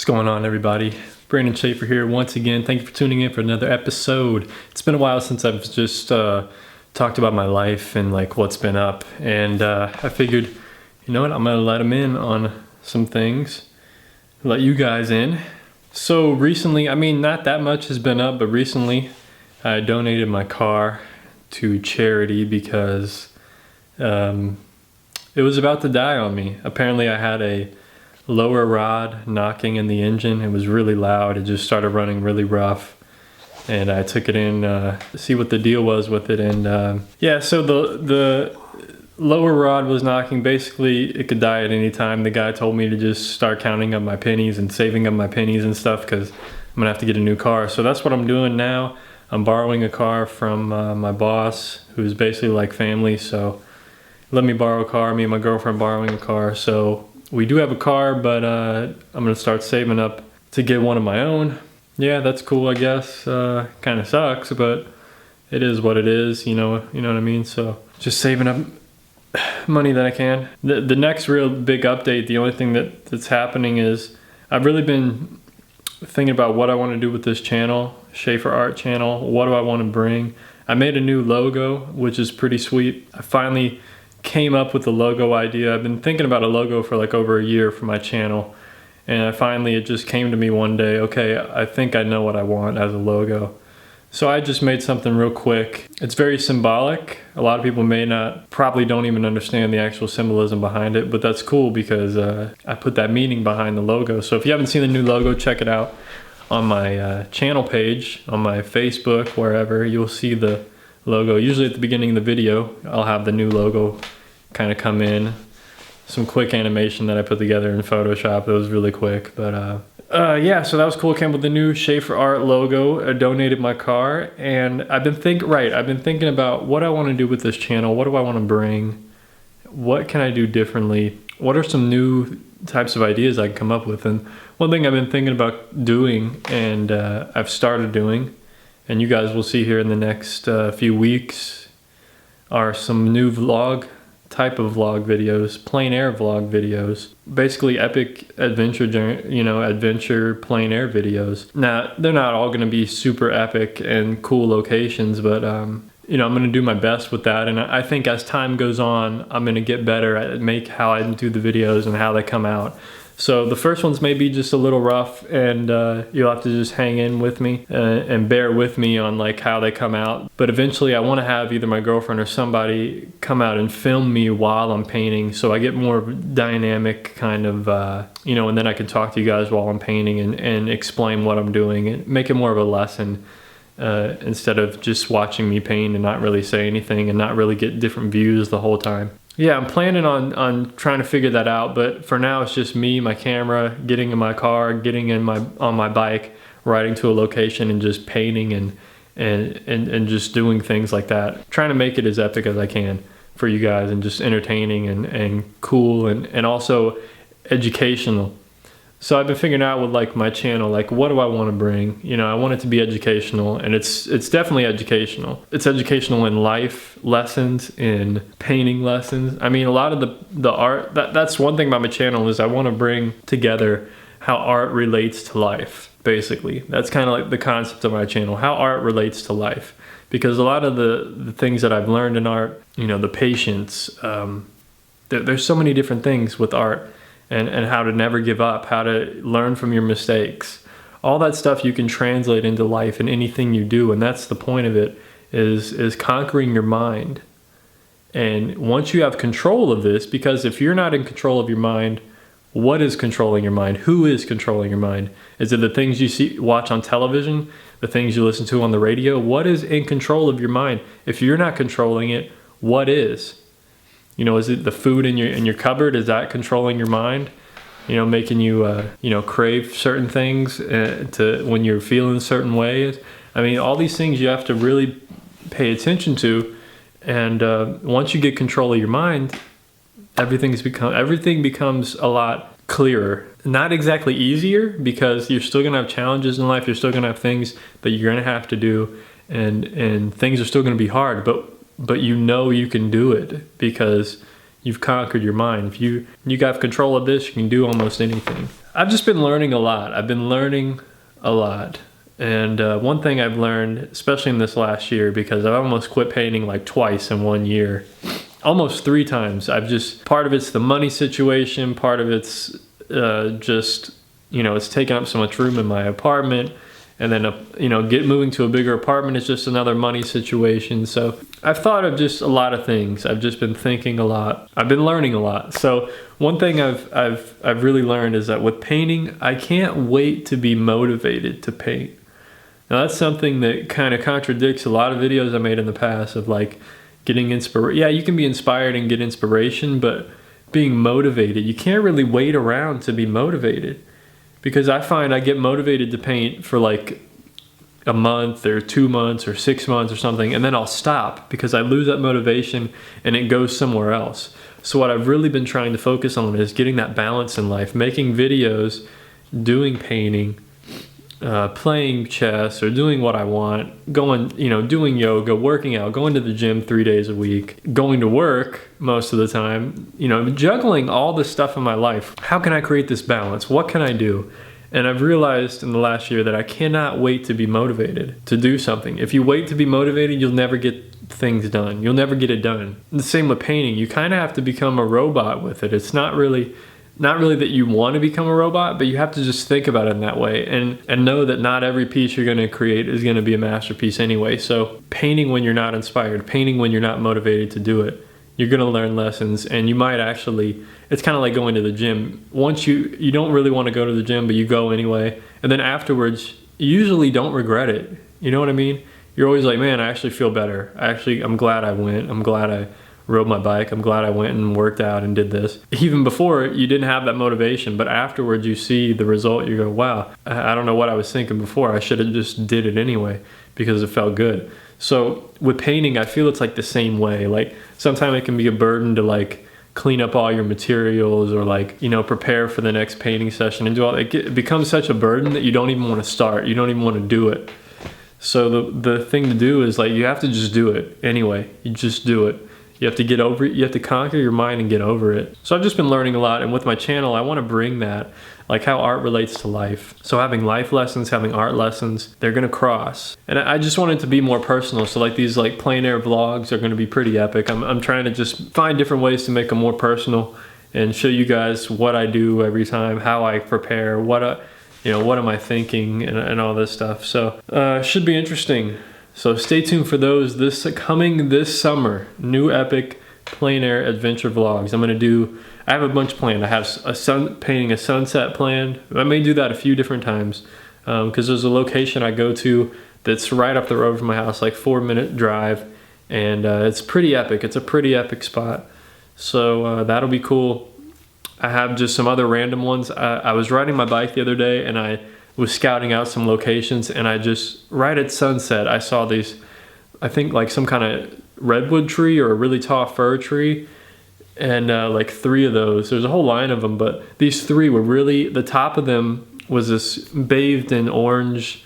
going on, everybody? Brandon Schaefer here once again. Thank you for tuning in for another episode. It's been a while since I've just talked about my life and like what's been up, and I figured, you know what, I'm gonna let them in on some things, let you guys in. So recently, I mean, not that much has been up, but recently I donated my car to charity because it was about to die on me. Apparently I had a lower rod knocking in the engine. It was really loud. It just started running really rough, and I took it in to see what the deal was with it. And yeah, so the lower rod was knocking. Basically it could die at any time. The guy told me to just start counting up my pennies and saving up my pennies and stuff, because I'm gonna have to get a new car. So that's what I'm doing now. I'm borrowing a car from my boss, who's basically like family. So let me borrow a car. Me and my girlfriend borrowing a car. So we do have a car, but I'm gonna start saving up to get one of my own. Yeah, that's cool, I guess. Kind of sucks, but it is what it is. You know what I mean. So just saving up money that I can. The next real big update, the only thing that's happening is I've really been thinking about what I want to do with this channel, SchaeferArt channel. What do I want to bring? I made a new logo, which is pretty sweet. I finally came up with the logo idea. I've been thinking about a logo for like over a year for my channel, and it just came to me one day. Okay, I think I know what I want as a logo. So I just made something real quick. It's very symbolic. A lot of people probably don't even understand the actual symbolism behind it, but that's cool because I put that meaning behind the logo. So if you haven't seen the new logo, check it out on my channel page, on my Facebook, wherever. You'll see the logo. Usually at the beginning of the video, I'll have the new logo kind of come in. Some quick animation that I put together in Photoshop. It was really quick, but yeah, so that was cool. Came with the new SchaeferArt logo. I donated my car, and I've been thinking about what I want to do with this channel. What do I want to bring? What can I do differently? What are some new types of ideas I can come up with? And one thing I've been thinking about doing, and I've started doing, and you guys will see here in the next few weeks, are some new type of vlog videos, plein air vlog videos, basically epic adventure, adventure plein air videos. Now, they're not all going to be super epic and cool locations, but I'm going to do my best with that. And I think as time goes on, I'm going to get better at how I do the videos and how they come out. So the first ones may be just a little rough, and you'll have to just hang in with me and bear with me on like how they come out. But eventually I want to have either my girlfriend or somebody come out and film me while I'm painting, so I get more dynamic kind of, and then I can talk to you guys while I'm painting and explain what I'm doing and make it more of a lesson instead of just watching me paint and not really say anything and not really get different views the whole time. Yeah, I'm planning on trying to figure that out, but for now it's just me, my camera, getting in my car, getting on my bike, riding to a location and just painting and just doing things like that. Trying to make it as epic as I can for you guys, and just entertaining and cool and also educational. So I've been figuring out with like my channel, like what do I want to bring? I want it to be educational, and it's definitely educational. It's educational in life lessons, in painting lessons. I mean, a lot of the art, that's one thing about my channel, is I want to bring together how art relates to life, basically. That's kind of like the concept of my channel, how art relates to life. Because a lot of the things that I've learned in art, the patience, there's so many different things with art. And how to never give up, how to learn from your mistakes. All that stuff you can translate into life and anything you do, and that's the point of it, is conquering your mind. And once you have control of this, because if you're not in control of your mind, what is controlling your mind? Who is controlling your mind? Is it the things you watch on television, the things you listen to on the radio? What is in control of your mind? If you're not controlling it, what is? Is it the food in your cupboard? Is that controlling your mind? Making you, crave certain things when you're feeling certain ways. I mean, all these things you have to really pay attention to. And once you get control of your mind, everything becomes a lot clearer. Not exactly easier, because you're still going to have challenges in life. You're still going to have things that you're going to have to do, and things are still going to be hard. But you can do it because you've conquered your mind. If you got control of this, you can do almost anything. I've just been learning a lot. I've been learning a lot. And one thing I've learned, especially in this last year, because I've almost quit painting like twice in 1 year, almost 3 times. Part of it's the money situation, part of it's just, you know, it's taking up so much room in my apartment. And then, you know, moving to a bigger apartment is just another money situation. So I've thought of just a lot of things. I've just been thinking a lot. I've been learning a lot. So one thing I've really learned is that with painting, I can't wait to be motivated to paint. Now that's something that kind of contradicts a lot of videos I made in the past of like getting inspiration. Yeah, you can be inspired and get inspiration, but being motivated, you can't really wait around to be motivated. Because I find I get motivated to paint for like a month or 2 months or 6 months or something, and then I'll stop because I lose that motivation and it goes somewhere else. So what I've really been trying to focus on is getting that balance in life, making videos, doing painting, playing chess or doing what I want, going, you know, doing yoga, working out, going to the gym 3 days a week, going to work most of the time, you know, juggling all this stuff in my life. How can I create this balance? What can I do? And I've realized in the last year that I cannot wait to be motivated to do something. If you wait to be motivated, you'll never get things done. You'll never get it done. The same with painting. You kind of have to become a robot with it. It's not really that you want to become a robot, but you have to just think about it in that way and know that not every piece you're going to create is going to be a masterpiece anyway. So painting when you're not inspired, painting when you're not motivated to do it, you're going to learn lessons, and you might actually, it's kind of like going to the gym. Once you don't really want to go to the gym, but you go anyway, and then afterwards, you usually don't regret it. You know what I mean? You're always like, man, I actually feel better. I'm glad I went. I'm glad I rode my bike. I'm glad I went and worked out and did this. Even before, you didn't have that motivation, but afterwards you see the result, you go, wow, I don't know what I was thinking before. I should have just did it anyway because it felt good. So with painting, I feel it's like the same way. Like sometimes it can be a burden to like clean up all your materials or like, you know, prepare for the next painting session and do all that. It becomes such a burden that you don't even want to start. You don't even want to do it. So the thing to do is like, you have to just do it anyway. You just do it. You have to get over it. You have to conquer your mind and get over it. So I've just been learning a lot. And with my channel, I want to bring that, like how art relates to life. So having life lessons, having art lessons, they're going to cross. And I just want it to be more personal. So like these like plein air vlogs are going to be pretty epic. I'm trying to just find different ways to make them more personal and show you guys what I do every time, how I prepare, what am I thinking and all this stuff. So should be interesting. So stay tuned for those coming this summer, new epic plein air adventure vlogs. I have a bunch planned. I have painting a sunset planned. I may do that a few different times because there's a location I go to that's right up the road from my house, like 4-minute drive. And it's pretty epic. It's a pretty epic spot. So that'll be cool. I have just some other random ones. I was riding my bike the other day and I was scouting out some locations, and right at sunset, I saw these, I think like some kind of redwood tree or a really tall fir tree, and like 3 of those. There's a whole line of them, but these 3 were really, the top of them was this bathed in orange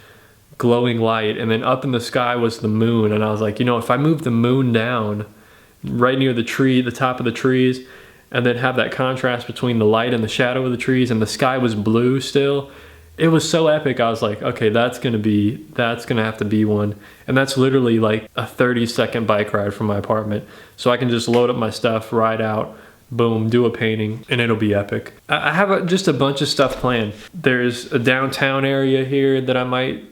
glowing light, and then up in the sky was the moon, and I was like, you know, if I move the moon down right near the tree, the top of the trees, and then have that contrast between the light and the shadow of the trees, and the sky was blue still, it was so epic. I was like, okay, that's gonna have to be one. And that's literally like a 30-second bike ride from my apartment. So I can just load up my stuff, ride out, boom, do a painting, and it'll be epic. I have just a bunch of stuff planned. There's a downtown area here that I might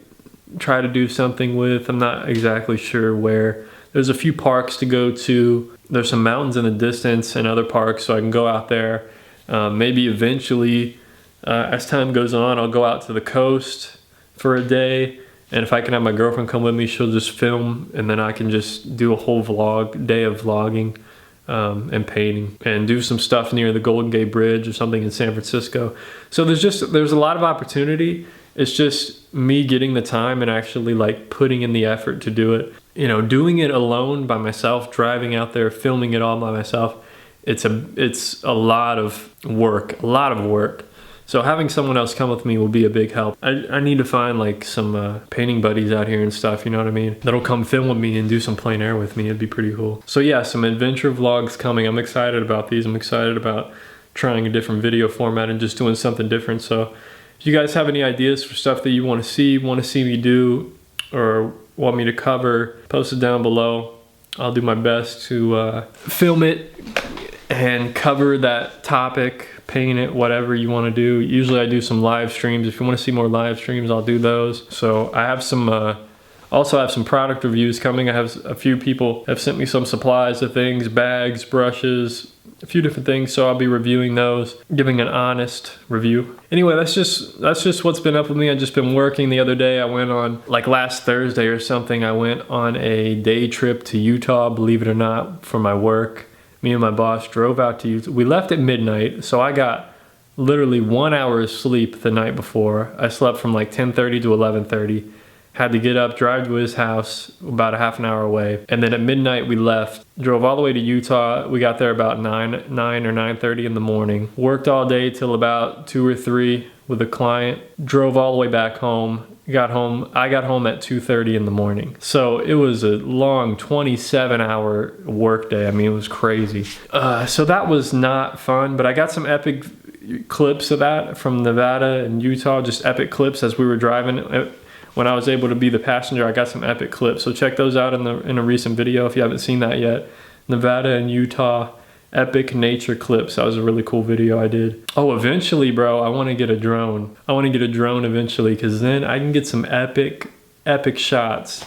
try to do something with. I'm not exactly sure where. There's a few parks to go to. There's some mountains in the distance and other parks, so I can go out there. Maybe eventually, as time goes on, I'll go out to the coast for a day, and if I can have my girlfriend come with me, she'll just film, and then I can just do a whole day of vlogging and painting, and do some stuff near the Golden Gate Bridge or something in San Francisco. So there's a lot of opportunity. It's just me getting the time and actually like putting in the effort to do it. You know, doing it alone by myself, driving out there, filming it all by myself. It's a lot of work, So having someone else come with me will be a big help. I need to find like some painting buddies out here and stuff, you know what I mean? That'll come film with me and do some plein air with me. It'd be pretty cool. So yeah, some adventure vlogs coming. I'm excited about these. I'm excited about trying a different video format and just doing something different. So if you guys have any ideas for stuff that you want to see me do, or want me to cover, post it down below. I'll do my best to film it and cover that topic, paint it, whatever you want to do. Usually I do some live streams. If you want to see more live streams, I'll do those. So I have some, also have some product reviews coming. I have a few people have sent me some supplies of things, bags, brushes, a few different things. So I'll be reviewing those, giving an honest review. Anyway, that's just what's been up with me. I've just been working. The other day I went on, like last Thursday or something, I went on a day trip to Utah, believe it or not, for my work. Me and my boss drove out to Utah. We left at midnight, so I got literally 1 hour of sleep the night before. I slept from like 10:30 to 11:30. Had to get up, drive to his house, about a half an hour away. And then at midnight we left, drove all the way to Utah. We got there about 9 or 9:30 in the morning. Worked all day till about 2 or 3 with a client. Drove all the way back home. I got home at 2:30 in the morning. So it was a long 27-hour work day. I mean, it was crazy. So that was not fun, but I got some epic clips of that from Nevada and Utah, just epic clips as we were driving. When I was able to be the passenger, I got some epic clips. So check those out in a recent video if you haven't seen that yet. Nevada and Utah epic nature clips. That was a really cool video I did. Oh, eventually, bro, I want to get a drone. I want to get a drone eventually, because then I can get some epic shots,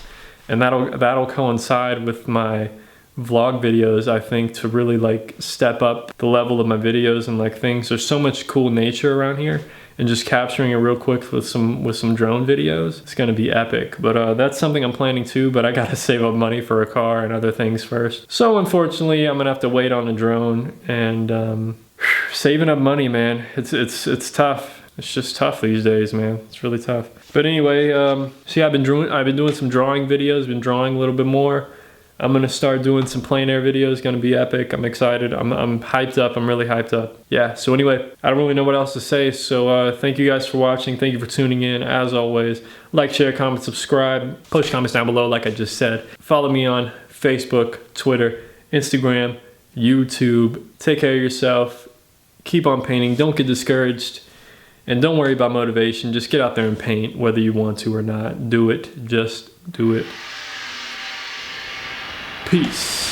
and that'll coincide with my vlog videos, I think, to really like step up the level of my videos and like things. There's so much cool nature around here, and just capturing it real quick with some drone videos, it's gonna be epic. But that's something I'm planning too, but I gotta save up money for a car and other things first. So unfortunately, I'm gonna have to wait on a drone, and saving up money, man, it's tough. It's just tough these days, man. It's really tough. But anyway, see, I've been doing some drawing videos, been drawing a little bit more. I'm gonna start doing some plein air videos, gonna be epic. I'm excited, I'm hyped up, I'm really hyped up. Yeah, so anyway, I don't really know what else to say, so thank you guys for watching, thank you for tuning in, as always. Like, share, comment, subscribe, post comments down below like I just said. Follow me on Facebook, Twitter, Instagram, YouTube. Take care of yourself, keep on painting, don't get discouraged, and don't worry about motivation. Just get out there and paint, whether you want to or not. Do it, just do it. Peace.